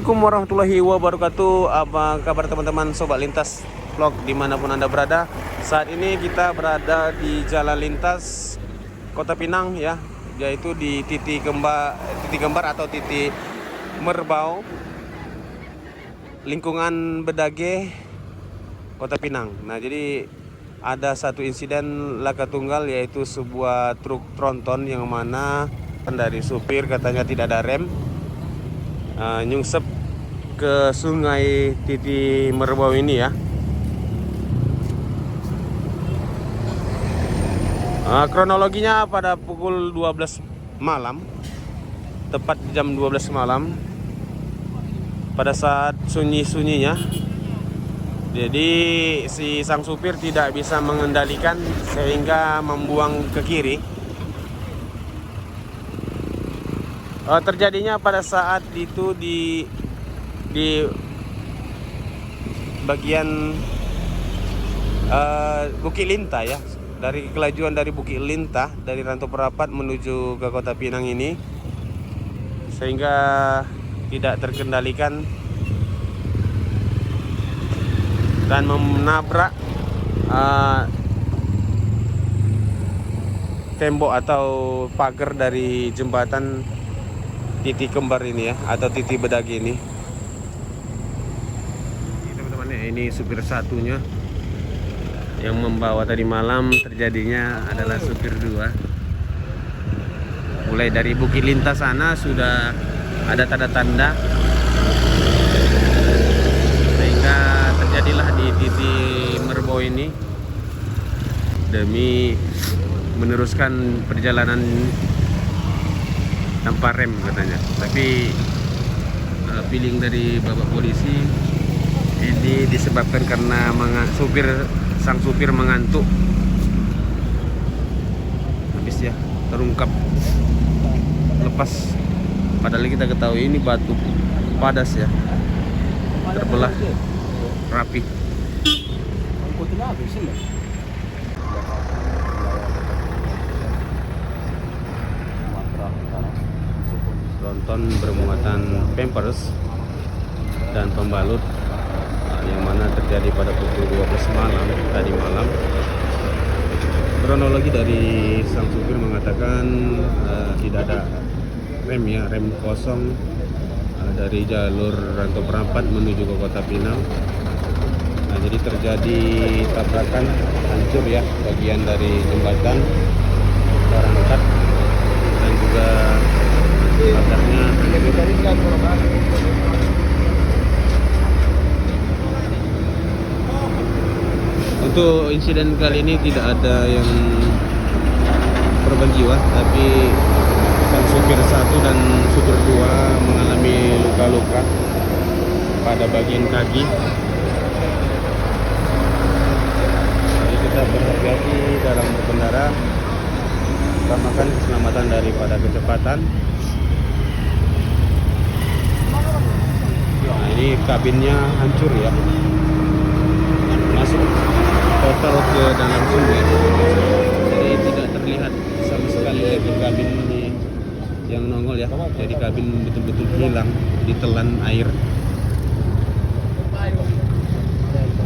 Assalamualaikum warahmatullahi wabarakatuh. Apa kabar teman-teman sobat lintas vlog dimanapun anda berada. Saat ini kita berada di jalan lintas Kota Pinang ya, yaitu di titik Gembar atau titik Merbau, lingkungan Bedage, Kota Pinang. Nah, jadi ada satu insiden laka tunggal, yaitu sebuah truk tronton yang mana dari supir katanya tidak ada rem, nyungsep ke sungai Titi Merbau ini ya. Kronologinya pada pukul 12 malam, tepat jam 12 malam, pada saat sunyi-sunyinya. Jadi si sang supir tidak bisa mengendalikan sehingga membuang ke kiri. Terjadinya pada saat itu di bagian Bukit Lintah ya, dari kelajuan dari Bukit Lintah dari Rantau Perapat menuju ke Kota Pinang ini, sehingga tidak terkendalikan dan menabrak tembok atau pagar dari jembatan Titi Kembar ini ya, atau Titi Bedage ini. Teman-teman, ini supir satunya yang membawa tadi malam. Terjadinya adalah supir dua. Mulai dari Bukit Lintah sana sudah ada tanda-tanda, sehingga terjadilah di Titi Merbau ini demi meneruskan perjalanan tanpa rem katanya. Tapi feeling dari bapak polisi ini disebabkan karena sang supir mengantuk. Habis ya terungkap lepas, padahal kita ketahui ini batu padas ya, terbelah rapi. Tronton bermuatan pampers dan pembalut yang mana terjadi pada pukul 12 malam tadi malam. Kronologi dari sang supir mengatakan tidak ada rem ya, rem kosong dari jalur Rantau Perapat menuju ke Kota Pinang. Nah, jadi terjadi tabrakan, hancur ya bagian dari jembatan terangkat dan juga pagarnya. Untuk insiden kali ini tidak ada yang korban jiwa, tapi sang supir satu dan supir dua mengalami luka-luka pada bagian kaki. Jadi kita berhati-hati dalam berkendara, utamakan keselamatan daripada kecepatan. Nah, ini kabinnya hancur ya, masuk total ke dalam sungai. Jadi tidak terlihat sama sekali lagi kabin ini yang nongol ya. Jadi kabin betul-betul hilang, ditelan air.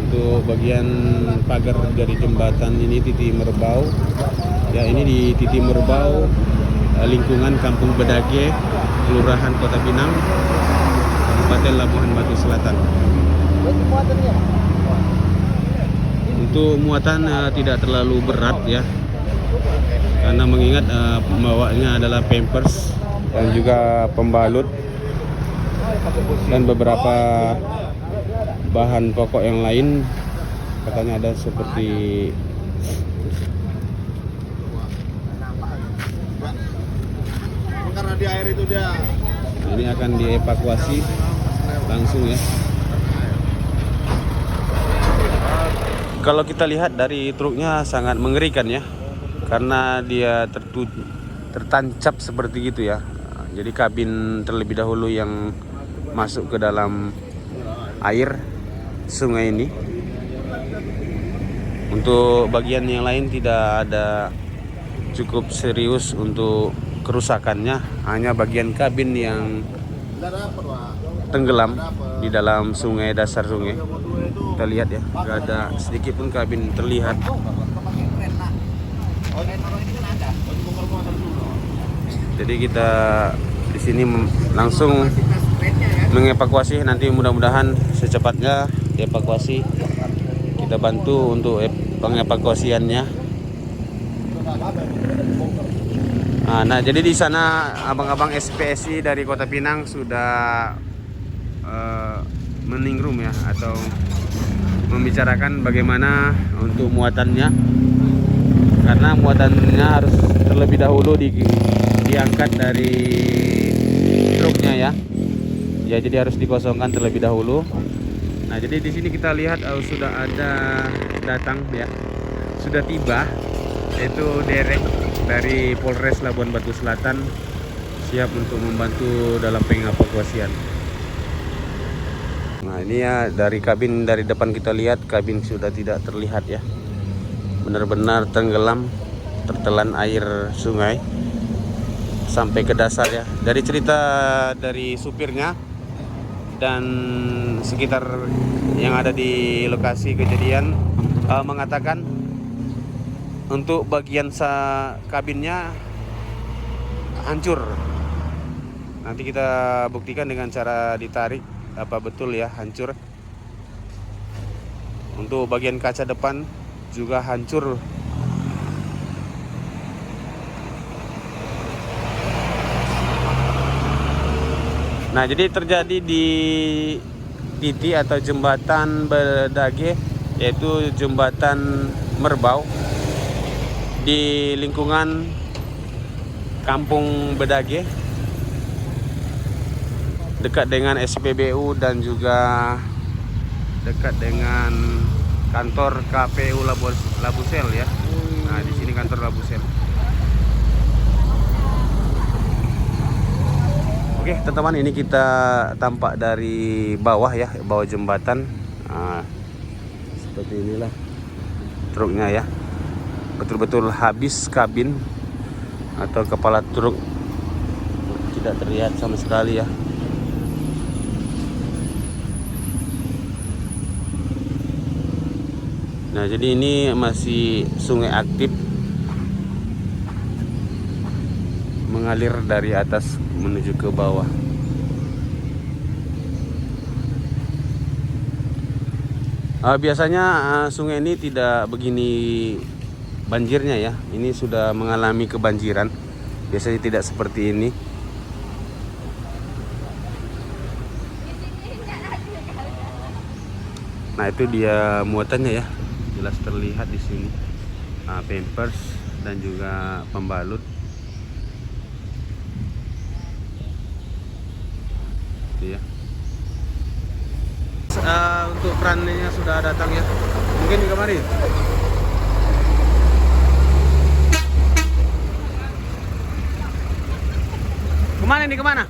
Untuk bagian pagar dari jembatan ini Titi Merbau ya, ini di Titi Merbau, lingkungan Kampung Bedage, Kelurahan Kota Pinang, Kabupaten Labuhan Batu Selatan. Untuk muatan tidak terlalu berat ya, karena mengingat pembawanya adalah pampers dan juga pembalut dan beberapa bahan pokok yang lain. Katanya ada seperti karena di air itu dia. Ini akan dievakuasi langsung ya. Kalau kita lihat dari truknya sangat mengerikan ya, karena dia tertancap seperti gitu ya. Jadi kabin terlebih dahulu yang masuk ke dalam air sungai ini. Untuk bagian yang lain tidak ada cukup serius untuk kerusakannya, hanya bagian kabin yang tenggelam di dalam sungai, dasar sungai. Kita lihat ya, nggak ada sedikit pun kabin terlihat. Jadi kita di sini langsung mengevakuasi, nanti mudah-mudahan secepatnya dievakuasi. Kita bantu untuk pengevakuasiannya. Nah, jadi di sana abang-abang SPSI dari Kota Pinang sudah meningrum ya, atau membicarakan bagaimana untuk muatannya, karena muatannya harus terlebih dahulu diangkat dari truknya ya. Ya, jadi harus dikosongkan terlebih dahulu. Nah, jadi di sini kita lihat sudah ada datang ya, sudah tiba, yaitu derek dari Polres Labuan Batu Selatan, siap untuk membantu dalam pengevakuasian. Nah, ini ya dari kabin, dari depan kita lihat kabin sudah tidak terlihat ya, benar-benar tenggelam, tertelan air sungai sampai ke dasar ya. Dari cerita dari supirnya dan sekitar yang ada di lokasi kejadian mengatakan untuk bagian kabinnya hancur. Nanti kita buktikan dengan cara ditarik apa betul ya hancur. Untuk bagian kaca depan juga hancur. Nah, jadi terjadi di titik atau jembatan Bedage, yaitu jembatan Merbau di lingkungan Kampung Bedage, dekat dengan SPBU dan juga dekat dengan kantor KPU Labusel ya. Nah, di sini kantor Labusel. Oke teman-teman, ini kita tampak dari bawah ya, bawah jembatan. Nah, seperti inilah truknya ya, betul-betul habis kabin atau kepala truk, tidak terlihat sama sekali ya. Nah, jadi ini masih sungai aktif mengalir dari atas menuju ke bawah. Biasanya sungai ini tidak begini banjirnya ya. Ini sudah mengalami kebanjiran. Biasanya tidak seperti ini. Nah, itu dia muatannya ya. Jelas terlihat di sini. Pampers dan juga pembalut. Ya. Untuk perannya sudah datang ya, mungkin kemarin. Kemana ini, kemana?